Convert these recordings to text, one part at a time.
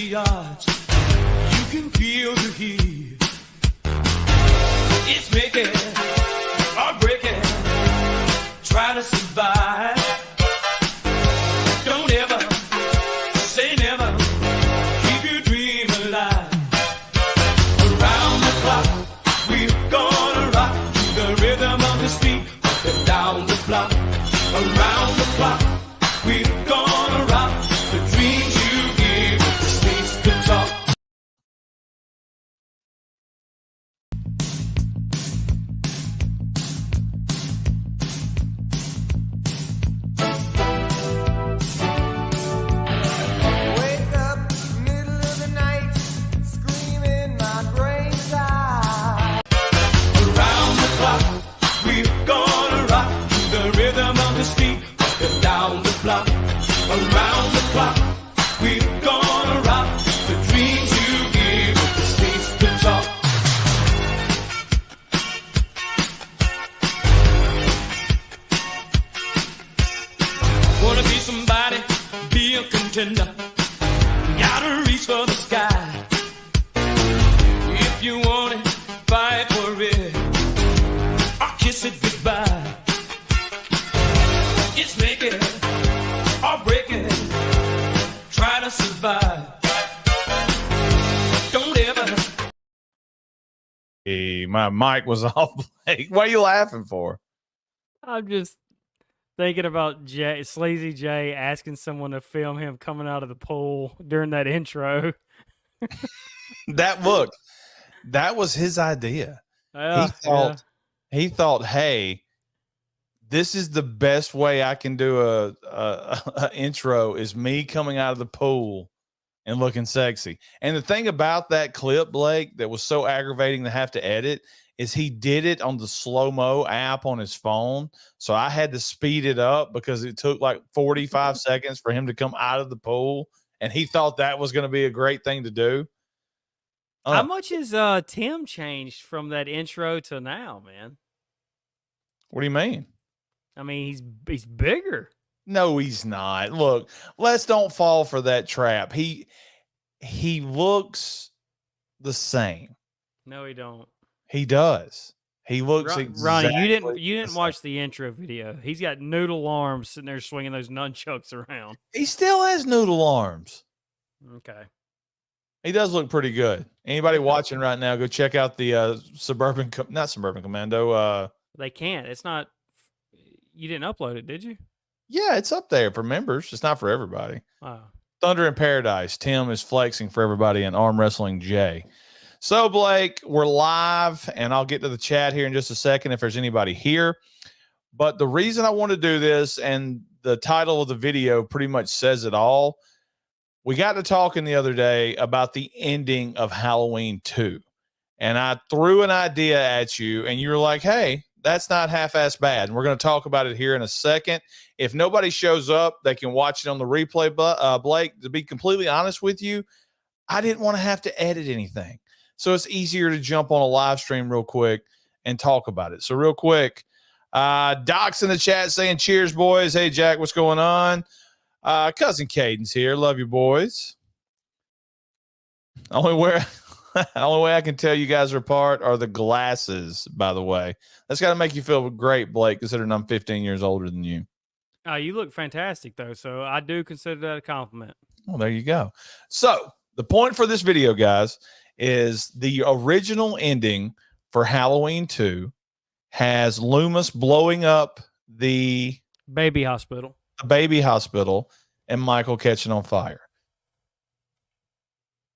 the odds. You can feel the heat. It's making or breaking. Try to survive. Don't ever say never. Keep your dream alive. Around the clock, we're gonna rock to the rhythm of the beat. Up and down the block. Around the clock, we're gonna rock. The dreams you give, the space to talk. Wake up, middle of the night, screaming my brains out. Around the clock, we're gonna rock to the rhythm of the beat. Up and down the block. Around the clock, we're gonna rock. The dreams you give, the space to talk. Wanna be somebody, be a contender. Gotta reach for the sky. If you want it, fight for it. Or kiss it goodbye. It's making or breaking. Try to survive. Don't ever. Hey, my mic was off. Blake. What are you laughing for? I'm just thinking about Sleazy J asking someone to film him coming out of the pool during that intro. That was his idea. He thought, hey, this is the best way I can do a intro is me coming out of the pool and looking sexy. And the thing about that clip, Blake, that was so aggravating to have to edit is he did it on the slow-mo app on his phone. So I had to speed it up because it took like 45 seconds for him to come out of the pool. And he thought that was going to be a great thing to do. How much has Tim changed from that intro to now, man? What do you mean? I mean, he's bigger. No, he's not. Look, let's don't fall for that trap. He looks the same. No, he don't. He does. He looks exactly. Ronnie, you didn't watch the intro video. He's got noodle arms sitting there swinging those nunchucks around. He still has noodle arms. Okay. He does look pretty good. Anybody watching right now, go check out the not Suburban Commando. They can't. It's not. You didn't upload it, did you? Yeah, it's up there for members. It's not for everybody. Oh. Thunder in Paradise. Tim is flexing for everybody in Arm Wrestling J. So, Blake, we're live, and I'll get to the chat here in just a second if there's anybody here. But the reason I want to do this, and the title of the video pretty much says it all, we got to talking the other day about the ending of Halloween 2. And I threw an idea at you, and you were like, hey, that's not half-ass bad. And we're going to talk about it here in a second. If nobody shows up, they can watch it on the replay. Blake, to be completely honest with you, I didn't want to have to edit anything. So it's easier to jump on a live stream real quick and talk about it. So real quick, Doc's in the chat saying, cheers, boys. Hey, Jack, what's going on? Cousin Caden's here. Love you, boys. Only way I can tell you guys are apart are the glasses, by the way. That's got to make you feel great, Blake, considering I'm 15 years older than you. You look fantastic, though, so I do consider that a compliment. Well, there you go. So the point for this video, guys, is the original ending for Halloween 2 has Loomis blowing up the baby hospital, and Michael catching on fire.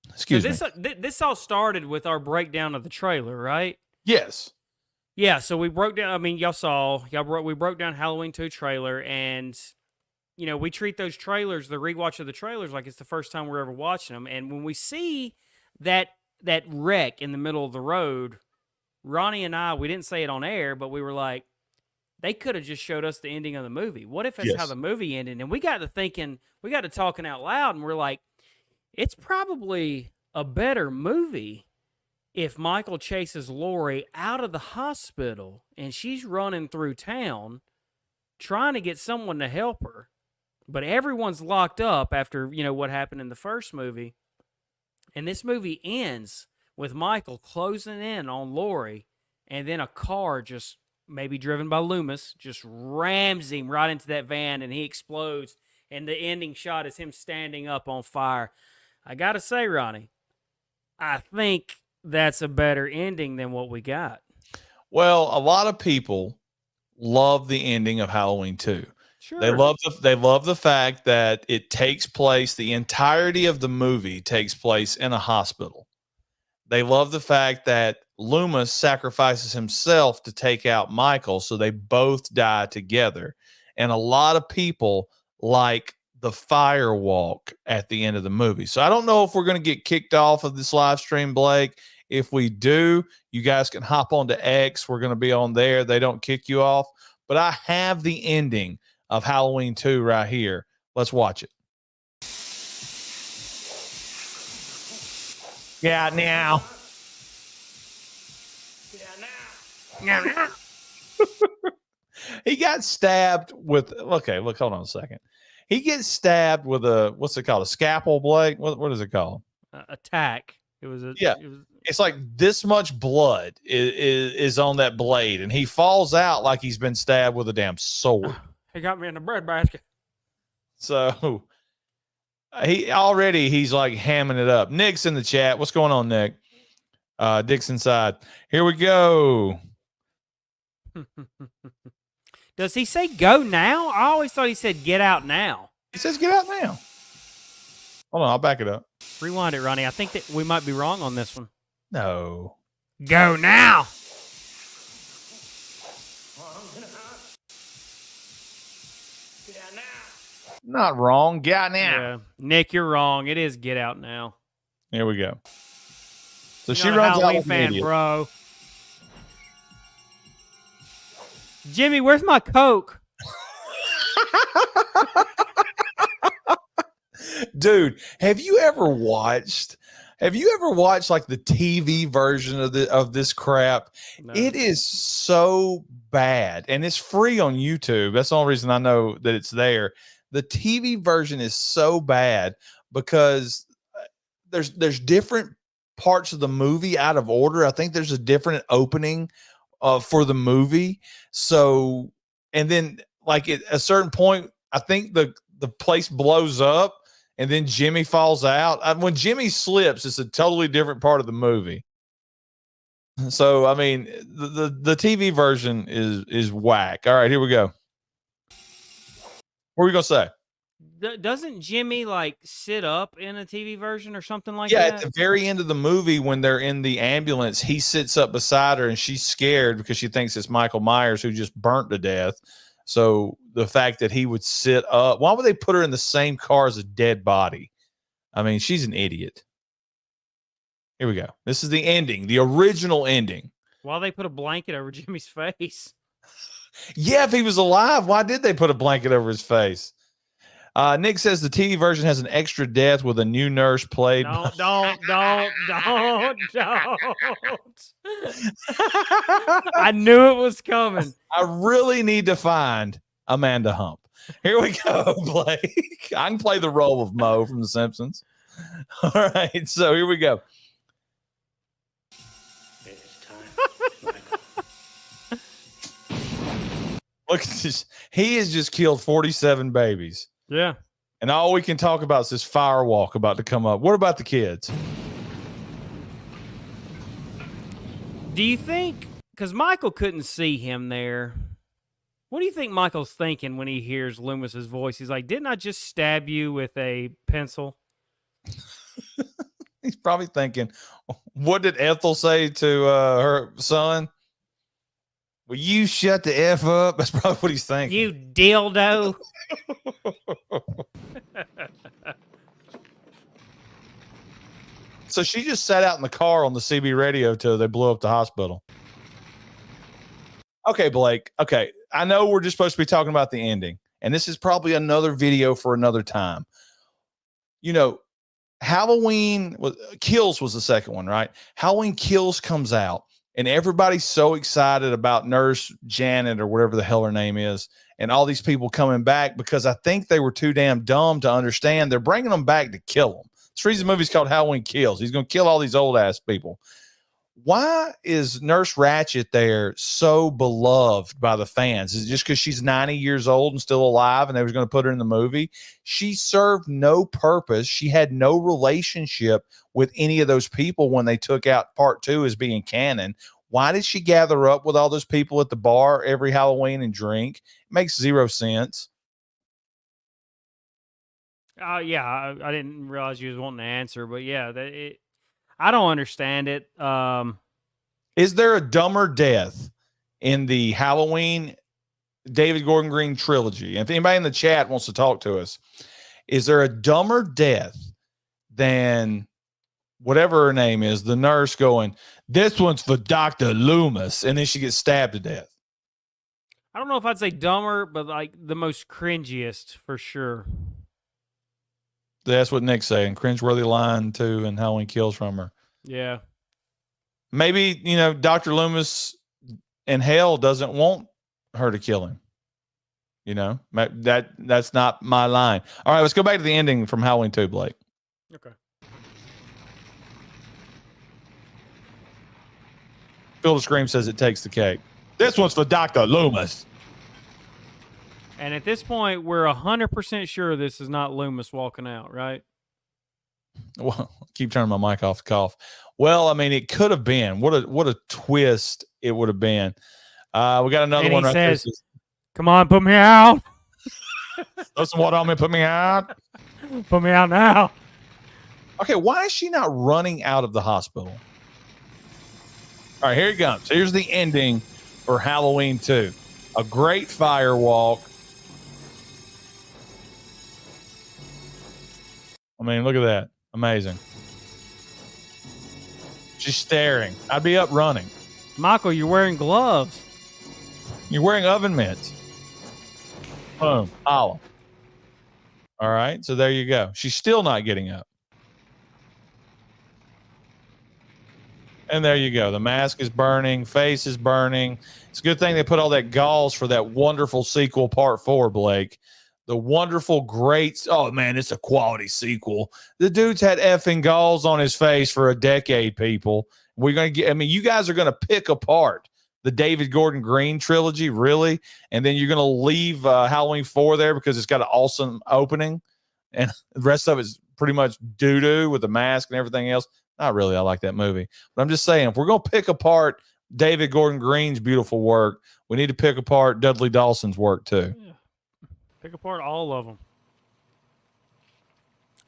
Excuse me. This all started with our breakdown of the trailer, right? Yes. Yeah, so we broke down, I mean, we broke down Halloween 2 trailer, and, you know, we treat those trailers, the rewatch of the trailers, like it's the first time we're ever watching them. And when we see that wreck in the middle of the road, Ronnie and I, we didn't say it on air, but we were like, they could have just showed us the ending of the movie. What if that's how the movie ended? And we got to talking out loud, and we're like, it's probably a better movie if Michael chases Lori out of the hospital and she's running through town trying to get someone to help her, but everyone's locked up after, you know, what happened in the first movie. And this movie ends with Michael closing in on Lori, and then a car just maybe driven by Loomis just rams him right into that van, and he explodes. And the ending shot is him standing up on fire. I gotta say, Ronnie, I think that's a better ending than what we got. Well, a lot of people love the ending of Halloween 2. Sure. They love the fact that it takes place, the entirety of the movie takes place in a hospital. They love the fact that Loomis sacrifices himself to take out Michael, so they both die together. And a lot of people like the firewalk at the end of the movie. So I don't know if we're going to get kicked off of this live stream, Blake. If we do, you guys can hop onto X. We're going to be on there. They don't kick you off. But I have the ending of Halloween 2 right here. Let's watch it. Yeah, now. He got stabbed with, okay, look, hold on a second. He gets stabbed with a, what's it called? A scalpel, Blake? What is it called? Attack. It was a, yeah. It was, it's like this much blood is on that blade, and he falls out like he's been stabbed with a damn sword. He got me in the bread basket. So he's like hamming it up. Nick's in the chat. What's going on, Nick? Dick's inside. Here we go. Does he say go now? I always thought he said get out now. He says get out now. Hold on, I'll back it up. Rewind it, Ronnie. I think that we might be wrong on this one. No. Go now. Not wrong. Get out now. Yeah. Nick, you're wrong. It is get out now. Here we go. So You're she not a runs out Halloween like an fan, idiot. bro. Jimmy, where's my Coke? Dude, have you ever watched like the TV version of this crap? No. It is so bad, and it's free on YouTube. That's the only reason I know that it's there. The TV version is so bad because there's different parts of the movie out of order. I think there's a different opening for the movie. So, and then like at a certain point, I think the place blows up. And then Jimmy falls out. When Jimmy slips, it's a totally different part of the movie. So, I mean, the TV version is whack. All right, here we go. What are we going to say? Doesn't Jimmy like sit up in a TV version or something like Yeah, that? at the very end of the movie, when they're in the ambulance, he sits up beside her and she's scared because she thinks it's Michael Myers who just burnt to death. So the fact that he would sit up, why would they put her in the same car as a dead body? I mean, she's an idiot. Here we go. This is the ending, the original ending. Why they put a blanket over Jimmy's face? Yeah, if he was alive, why did they put a blanket over his face? Nick says the TV version has an extra death with a new nurse played. Don't. I knew it was coming. I really need to find Amanda Hump. Here we go, Blake. I can play the role of Mo from The Simpsons. All right, so here we go. It's time, Michael. Look at this. He has just killed 47 babies. Yeah. And all we can talk about is this firewalk about to come up. What about the kids? Do you think, because Michael couldn't see him there, what do you think Michael's thinking when he hears Loomis's voice? He's like, didn't I just stab you with a pencil? He's probably thinking, what did Ethel say to her son? Will you shut the F up? That's probably what he's thinking. You dildo. So she just sat out in the car on the CB radio till they blew up the hospital. Okay, Blake. Okay. I know we're just supposed to be talking about the ending, and this is probably another video for another time. You know, Halloween Kills was the second one, right? Halloween Kills comes out, and everybody's so excited about Nurse Janet or whatever the hell her name is, and all these people coming back because I think they were too damn dumb to understand they're bringing them back to kill them. That's the reason the movie's called Halloween Kills. He's going to kill all these old ass people. Why is Nurse Ratched there so beloved by the fans? Is it just because she's 90 years old and still alive and they was going to put her in the movie? She served no purpose. She had no relationship with any of those people when they took out part 2 as being canon. Why did she gather up with all those people at the bar every Halloween and drink? It makes zero sense. Yeah, I didn't realize you was wanting to answer, but yeah, I don't understand it. Is there a dumber death in the Halloween David Gordon Green trilogy? And if anybody in the chat wants to talk to us, is there a dumber death than whatever her name is, the nurse going, "This one's for Dr. Loomis," and then she gets stabbed to death? I don't know if I'd say dumber, but like the most cringiest for sure. That's what Nick's saying. Cringeworthy line too, and Halloween Kills from her. Yeah. Maybe, Dr. Loomis in hell doesn't want her to kill him. That's not my line. All right, let's go back to the ending from Halloween 2, Blake. Okay. Phil the Scream says it takes the cake. This one's for Dr. Loomis. And at this point, we're 100% sure this is not Loomis walking out, right? Well, keep turning my mic off to cough. Well, I mean, it could have been. What a twist it would have been. We got another And one he right there. says, "Come on, put me out. Throw some water on me, put me out. Put me out now." Okay, why is she not running out of the hospital? All right, here it comes. Here's the ending for Halloween 2. A great fire walk. I mean, look at that. Amazing. She's staring. I'd be up running. Michael, you're wearing gloves. You're wearing oven mitts. Boom. Holla. All right, so there you go. She's still not getting up. And there you go. The mask is burning. Face is burning. It's a good thing they put all that gauze for that wonderful sequel, part 4, Blake. The wonderful, great. Oh, man, it's a quality sequel. The dude's had effing gauze on his face for a decade, people. We're going to get, you guys are going to pick apart the David Gordon Green trilogy, really? And then you're going to leave Halloween 4 there because it's got an awesome opening. And the rest of it's pretty much doo-doo with the mask and everything else. Not really. I like that movie. But I'm just saying, if we're going to pick apart David Gordon Green's beautiful work, we need to pick apart Dudley Dawson's work too. Yeah. Pick apart all of them.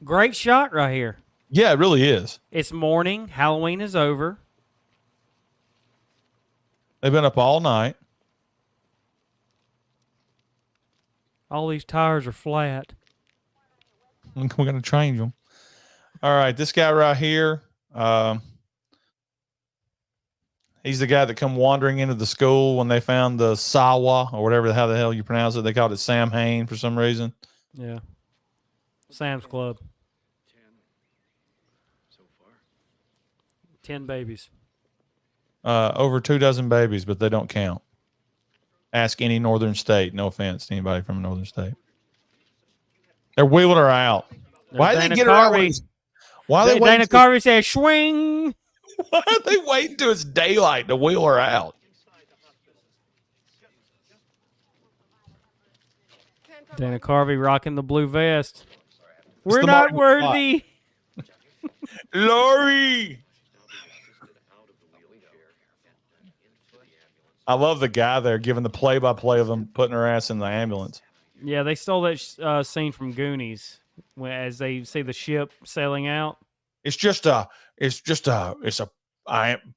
Great shot right here. Yeah, it really is. It's morning. Halloween is over. They've been up all night. All these tires are flat. We're going to change them. All right, this guy right here. He's the guy that come wandering into the school when they found the Sawa or whatever how the hell you pronounce it. They called it Sam Hain for some reason. Yeah. Sam's Club. 10 so far. 10 babies. Over 24 babies, but they don't count. Ask any northern state. No offense to anybody from a northern state. They're wheeling her out. Why did they get her out? Why are they waiting? Dana Carvey says, "Swing." Why are they waiting till it's daylight to wheel her out? Dana Carvey rocking the blue vest. We're the not Martin worthy. Lori. I love the guy there giving the play-by-play of them putting her ass in the ambulance. Yeah, they stole that scene from Goonies as they see the ship sailing out. It's a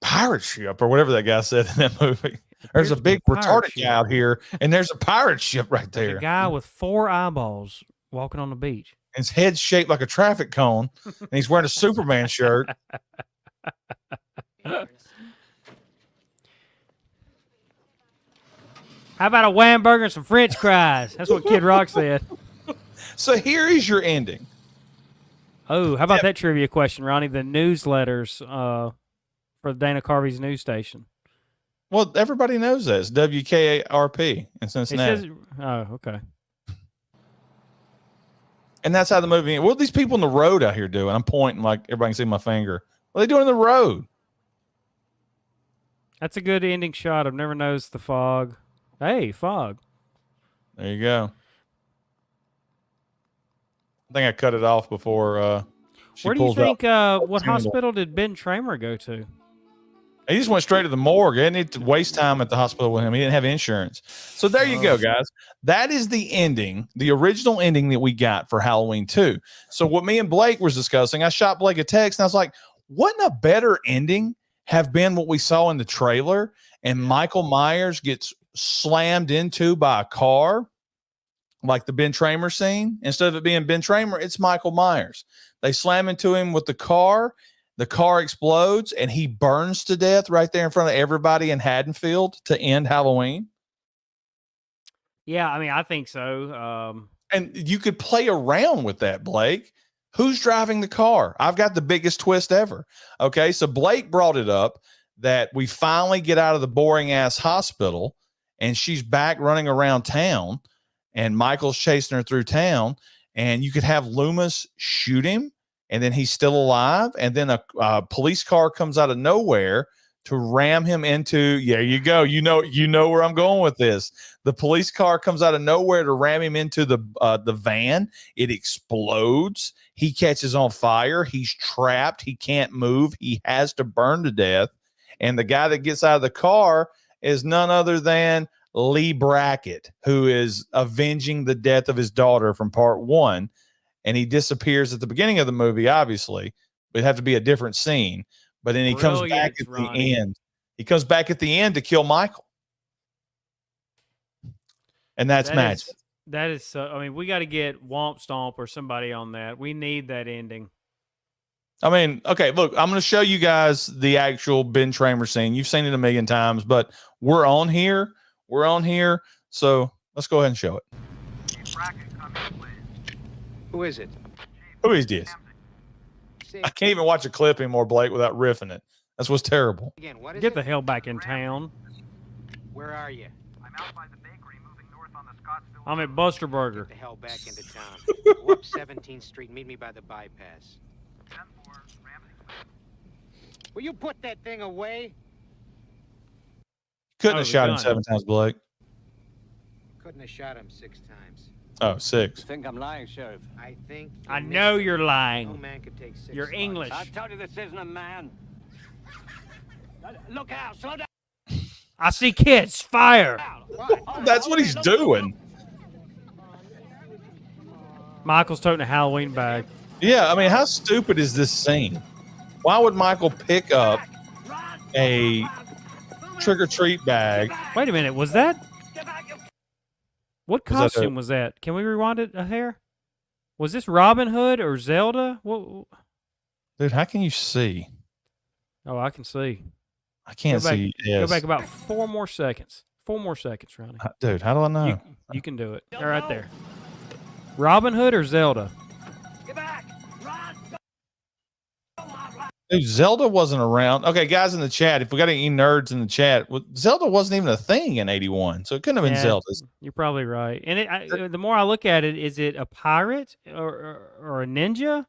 pirate ship or whatever that guy said in that movie. There's a big retarded guy out here, and there's a pirate ship right there. A guy with 4 eyeballs walking on the beach. And his head's shaped like a traffic cone, and he's wearing a Superman shirt. How about a wham burger and some French fries? That's what Kid Rock said. So here is your ending. Oh, how about that trivia question, Ronnie? The newsletters for Dana Carvey's news station. Well, everybody knows that. It's WKRP in It Cincinnati. says, oh, okay. And that's how the movie. What are these people in the road out here doing? I'm pointing like everybody can see my finger. What are they doing in the road? That's a good ending shot. I've never noticed the fog. Hey, fog. There you go. I think I cut it off before she Where do you pulls out. think? What scandal. hospital did Ben Tramer go to? He just went straight to the morgue. He didn't need to waste time at the hospital with him. He didn't have insurance. So there you go, guys. That is the ending, the original ending that we got for Halloween 2. So what me and Blake was discussing, I shot Blake a text and I was like, wouldn't a better ending have been what we saw in the trailer? And Michael Myers gets slammed into by a car, like the Ben Tramer scene. Instead of it being Ben Tramer, it's Michael Myers. They slam into him with the car. The car explodes and he burns to death right there in front of everybody in Haddonfield to end Halloween. Yeah, I mean, I think so. And you could play around with that, Blake. Who's driving the car? I've got the biggest twist ever. Okay, so Blake brought it up that we finally get out of the boring ass hospital and she's back running around town and Michael's chasing her through town, and you could have Loomis shoot him and then he's still alive, and then a police car comes out of nowhere to ram him into. There you go. You know where I'm going with this. The police car comes out of nowhere to ram him into the van. It explodes. He catches on fire. He's trapped. He can't move. He has to burn to death. And the guy that gets out of the car is none other than Lee Brackett, who is avenging the death of his daughter from part 1. And he disappears at the beginning of the movie, obviously. It'd have to be a different scene. But then he comes back at the end. He comes back at the end to kill Michael. And that's magic. That is so. I mean, we got to get Womp Stomp or somebody on that. We need that ending. I mean, okay, look, I'm going to show you guys the actual Ben Tramer scene. You've seen it a million times, but we're on here. We're on here. So let's go ahead and show it. Who is it? Who is this? I can't even watch a clip anymore, Blake, without riffing it. That's what's terrible. Again, what is Get it? the hell back in town. Where are you? I'm out by the bakery moving north on the Scottsville. I'm at Buster Burger. Get the hell back into town. Go up 17th Street. Meet me by the bypass. 10-4, Ramsey. Will you put that thing away? Couldn't Oh, have shot him done. 7 times, Blake. Couldn't have shot him 6 times. Oh, 6. Think I'm lying, Sheriff? I think. you I missed know it. you're No lying. man could take 6. You're lives. English. I tell you, this isn't a man. Look out! Slow down! I see kids. Fire. That's what he's doing. Michael's toting a Halloween bag. Yeah, I mean, how stupid is this scene? Why would Michael pick up a trick-or-treat bag? Wait a minute. Was that? What Was that a- costume was that? Can we rewind it a hair? Was this Robin Hood or Zelda? What? Dude, how can you see? Oh, I can see. I can't Go back- see. Go Yes. back about 4 more seconds. 4 more seconds, Ronnie. Dude, how do I know? You can do it. All right there. Robin Hood or Zelda? Get back! Run! Dude, Zelda wasn't around. Okay, guys in the chat, if we got any nerds in the chat, Zelda wasn't even a thing in 81, so it couldn't have been Yeah. Zelda. You're probably right. And the more I look at it, is it a pirate or a ninja?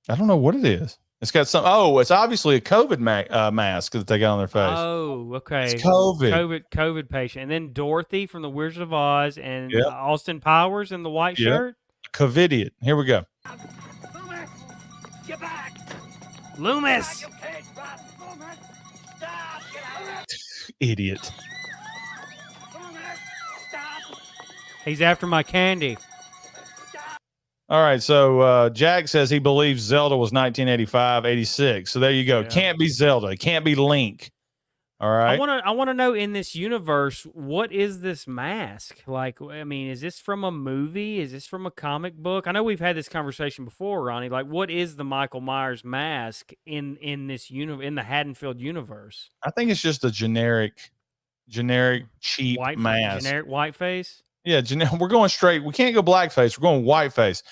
I don't know what it is. It's got some. Oh, it's obviously a COVID mask that they got on their face. Oh, okay. It's COVID. COVID patient. And then Dorothy from the Wizard of Oz and Yep. Austin Powers in the white Yep. shirt. COVIDiot. Here we go. Loomis! Get back! Loomis. You can't run! Loomis! Stop! Get out of Idiot. there! Loomis! Stop! He's after my candy. All right, so Jack says he believes Zelda was 1985, 86. So there you go. Yeah. Can't be Zelda. It can't be Link. All right. I want to know, in this universe, what is this mask? Like, I mean, is this from a movie? Is this from a comic book? I know we've had this conversation before, Ronnie. Like, what is the Michael Myers mask in this in the Haddonfield universe? I think it's just a generic cheap mask. Generic white face. Yeah, we're going straight. We can't go blackface. We're going whiteface.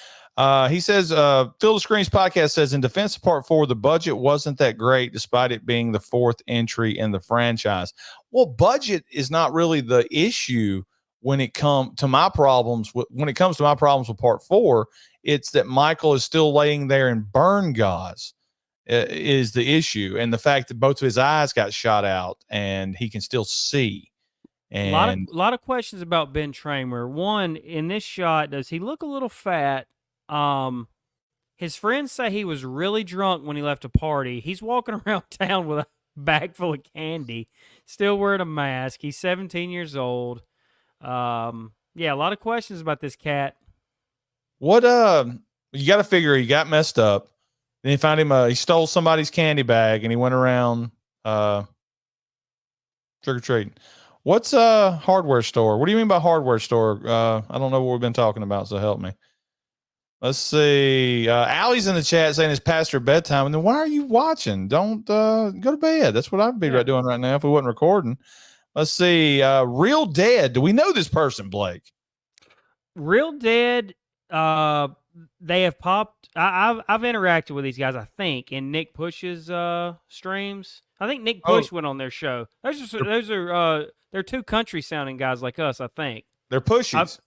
He says, Phil the Screens podcast says, in defense of part 4, the budget wasn't that great, despite it being the 4th entry in the franchise. Well, budget is not really the issue when it comes to my problems with part 4, it's that Michael is still laying there in burn gauze is the issue, and the fact that both of his eyes got shot out and he can still see. And A lot of questions about Ben Tramer. One, in this shot, does he look a little fat? His friends say he was really drunk when he left a party. He's walking around town with a bag full of candy, still wearing a mask. He's 17 years old. Yeah, a lot of questions about this cat. what you got to figure he got messed up. Then he found him he stole somebody's candy bag and he went around trick or treating. What's a hardware store? What do you mean by hardware store? I don't know what we've been talking about, so help me. Let's see. Allie's in the chat saying it's past her bedtime. And then why are you watching? Don't go to bed. That's what I'd be doing right now if we wasn't recording. Let's see. Real Dead. Do we know this person, Blake? Real Dead, they have popped. I've interacted with these guys, I think, in Nick Push's streams. I think Nick Push went on their show. Those are they're two country sounding guys like us, I think. They're Pushies.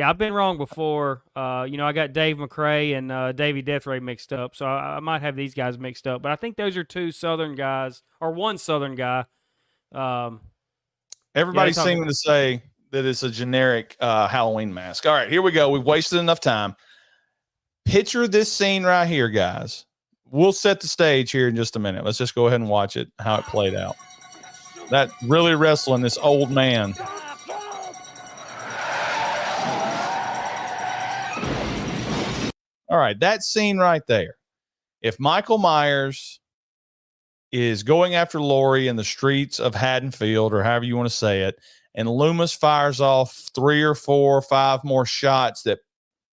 I've been wrong before. I got Dave McRae and Davey Deathray mixed up, so I might have these guys mixed up. But I think those are two Southern guys, or one Southern guy. Everybody's seeming to say that it's a generic Halloween mask. All right, here we go. We've wasted enough time. Picture this scene right here, guys. We'll set the stage here in just a minute. Let's just go ahead and watch it, how it played out. That really wrestling this old man. All right, that scene right there. If Michael Myers is going after Laurie in the streets of Haddonfield, or however you want to say it, and Loomis fires off 3 or 4 or 5 more shots that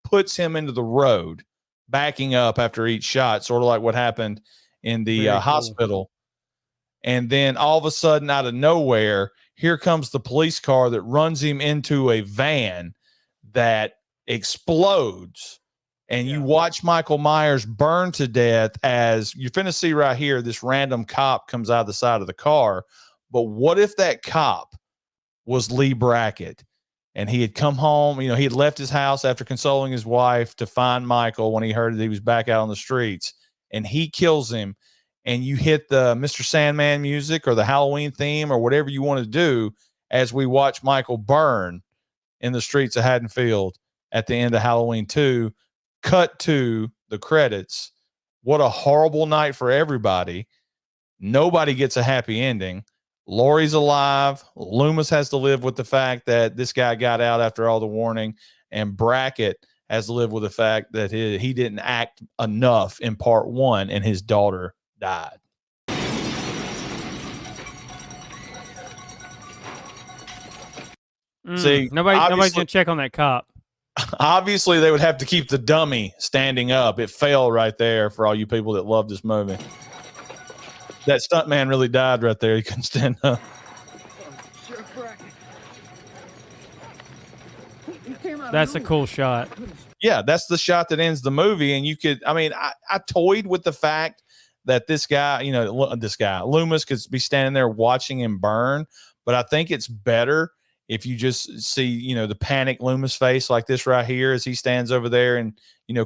puts him into the road, backing up after each shot, sort of like what happened in the hospital. And then all of a sudden, out of nowhere, here comes the police car that runs him into a van that explodes. And you watch Michael Myers burn to death, as you're finna see right here. This random cop comes out of the side of the car. But what if that cop was Lee Brackett, and he had come home? He had left his house after consoling his wife to find Michael when he heard that he was back out on the streets, and he kills him. And you hit the Mr. Sandman music or the Halloween theme or whatever you want to do as we watch Michael burn in the streets of Haddonfield at the end of Halloween 2. Cut to the credits. What a horrible night for everybody. Nobody gets a happy ending. Laurie's alive. Loomis has to live with the fact that this guy got out after all the warning, and Brackett has to live with the fact that he didn't act enough in part 1 and his daughter died. See, nobody's gonna check on that cop. Obviously, they would have to keep the dummy standing up. It fell right there for all you people that love this movie. That stuntman really died right there. He couldn't stand up. That's a cool shot. Yeah, that's the shot that ends the movie. And you could, I toyed with the fact that this guy, Loomis, could be standing there watching him burn. But I think it's better if you just see, the panic Loomis face like this right here as he stands over there and,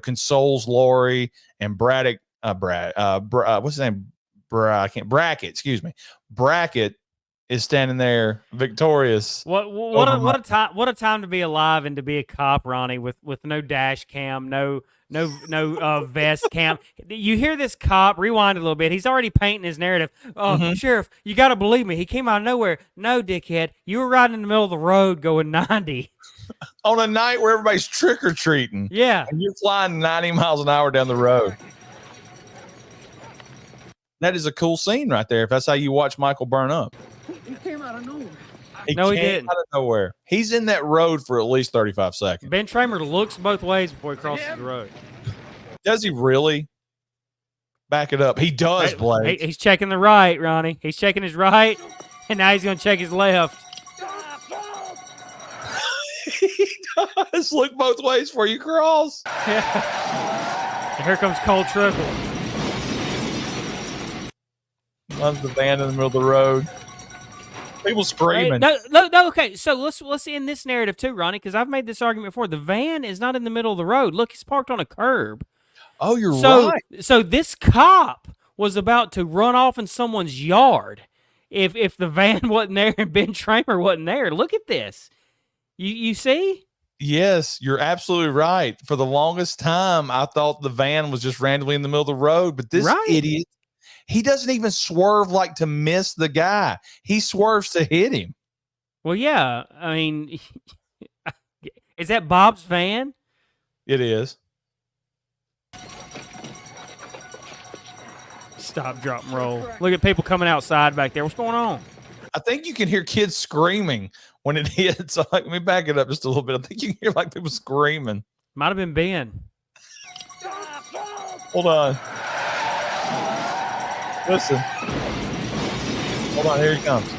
consoles Laurie, and Brackett, what's his name? Brackett, excuse me. Brackett is standing there victorious. What a time to be alive and to be a cop, Ronnie, with no dash cam, no vest cam. You hear this cop, rewind a little bit. He's already painting his narrative. Sheriff, you got to believe me. He came out of nowhere. No, dickhead. You were riding in the middle of the road going 90. On a night where everybody's trick-or-treating. Yeah. And you're flying 90 miles an hour down the road. That is a cool scene right there, if that's how you watch Michael burn up. He came out of nowhere. He didn't. Out of nowhere. He's in that road for at least 35 seconds. Ben Tramer looks both ways before he crosses the road. Does he really? Back it up. He does, Blake. He's checking the right, Ronnie. He's checking his right, and now he's going to check his left. He does. Look both ways before you cross. Yeah. Here comes Cole Triple. Runs the van in the middle of the road. People Right? screaming. No, okay. So let's end this narrative too, Ronnie, because I've made this argument before. The van is not in the middle of the road. Look, it's parked on a curb. Oh, you're So right. so this cop was about to run off in someone's yard if the van wasn't there and Ben Tramer wasn't there. Look at this. You see? Yes, you're absolutely right. For the longest time, I thought the van was just randomly in the middle of the road, but this Right. idiot, he doesn't even swerve like to miss the guy. He swerves to hit him. Well, yeah. I mean, is that Bob's van? It is. Stop, drop, and roll. Look at people coming outside back there. What's going on? I think you can hear kids screaming when it hits. So let me back it up just a little bit. I think you can hear like people screaming. Might have been Ben. Hold on. Listen. Hold on. Here he comes.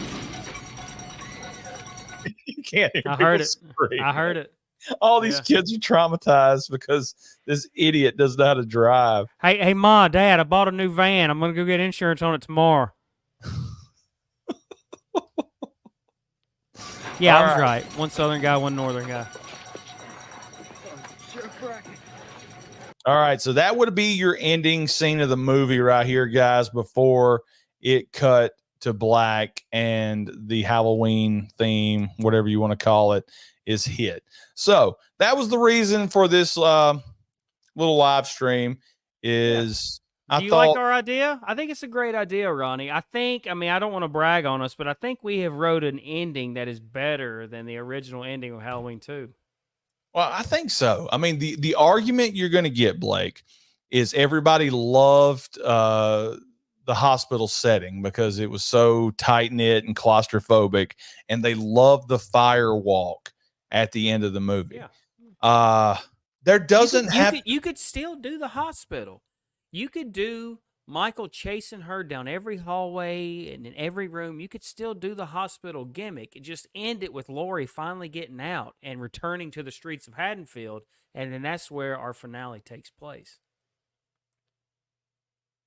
You can't hear I heard it. people scream. I heard it. All these Yeah. kids are traumatized because this idiot doesn't know how to drive. Hey, Ma, Dad, I bought a new van. I'm gonna go get insurance on it tomorrow. Yeah, All I was right. right. One Southern guy, one Northern guy. All right, so that would be your ending scene of the movie right here, guys, before it cut to black and the Halloween theme, whatever you want to call it, is hit. So that was the reason for this little live stream. Is Do you like our idea? I think it's a great idea, Ronnie. I mean, I don't want to brag on us, but I think we have wrote an ending that is better than the original ending of Halloween 2. Well, I think so. I mean, the argument you're going to get, Blake, is everybody loved the hospital setting because it was so tight knit and claustrophobic, and they loved the fire walk at the end of the movie. Yeah. There doesn't You could still do the hospital. You could do Michael chasing her down every hallway and in every room. You could still do the hospital gimmick. Just end it with Lori finally getting out and returning to the streets of Haddonfield, and then that's where our finale takes place.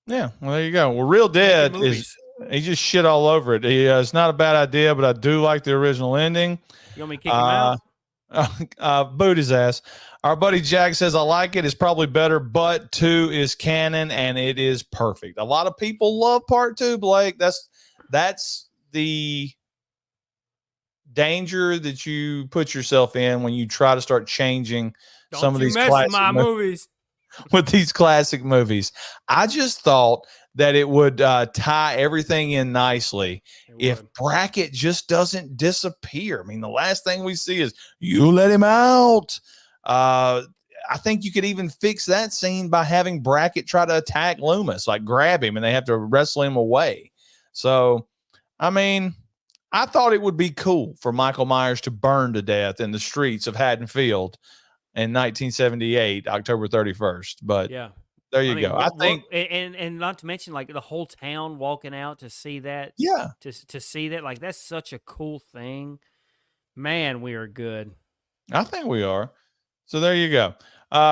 Yeah, well, there you go. Well, Real Dead is he just shit all over it. It's not a bad idea, but I do like the original ending. You want me to kick him out? Boot his ass. Our buddy Jack says, I like it. It's probably better, but 2 is canon and it is perfect. A lot of people love part 2, Blake. That's the danger that you put yourself in when you try to start changing some of these classic movies. with these classic movies. I just thought that it would tie everything in nicely if Brackett just doesn't disappear. I mean, the last thing we see is you let him out. I think you could even fix that scene by having Brackett try to attack Loomis, like grab him and they have to wrestle him away. So, I mean, I thought it would be cool for Michael Myers to burn to death in the streets of Haddonfield in 1978, October 31st. But yeah, there you go. I think, and not to mention like the whole town walking out to see that. yeah, to see that, like that's such a cool thing. Man, we are good. I think we are. So there you go.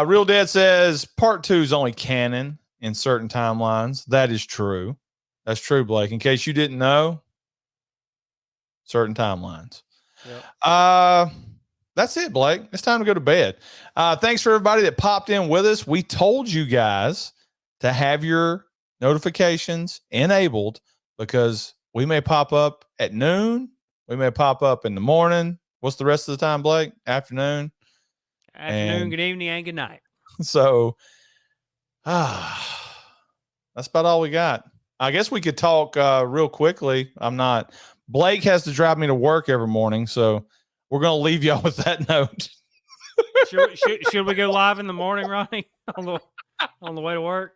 Real Dead says part 2 is only canon in certain timelines. That is true. That's true, Blake. In case you didn't know, certain timelines. Yep. That's it, Blake. It's time to go to bed. Thanks for everybody that popped in with us. We told you guys to have your notifications enabled because we may pop up at noon. We may pop up in the morning. What's the rest of the time, Blake? Afternoon. Good evening, and good night. So, that's about all we got. I guess we could talk real quickly. Blake has to drive me to work every morning, so we're going to leave y'all with that note. should we go live in the morning, Ronnie, on the way to work?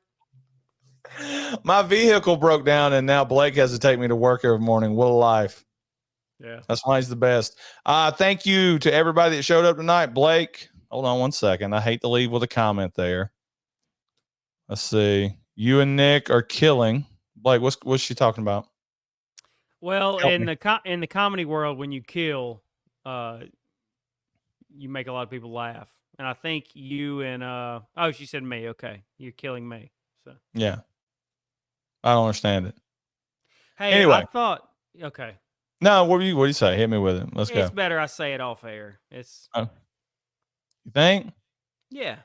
My vehicle broke down, and now Blake has to take me to work every morning. What a life. Yeah. That's why he's the best. Thank you to everybody that showed up tonight. Blake, hold on one second. I hate to leave with a comment there. Let's see. You and Nick are killing. Blake, what's she talking about? Well, in the comedy world, when you kill, you make a lot of people laugh. And I think you and she said me. Okay, you're killing me. So yeah, I don't understand it. Hey, Anyway. I thought okay. No, what do you say? Hit me with it. Let's It's go. better I say it off air. It's You think? yeah.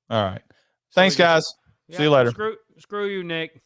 All right. So Thanks, we just- guys. See you yeah, later. Screw you, Nick.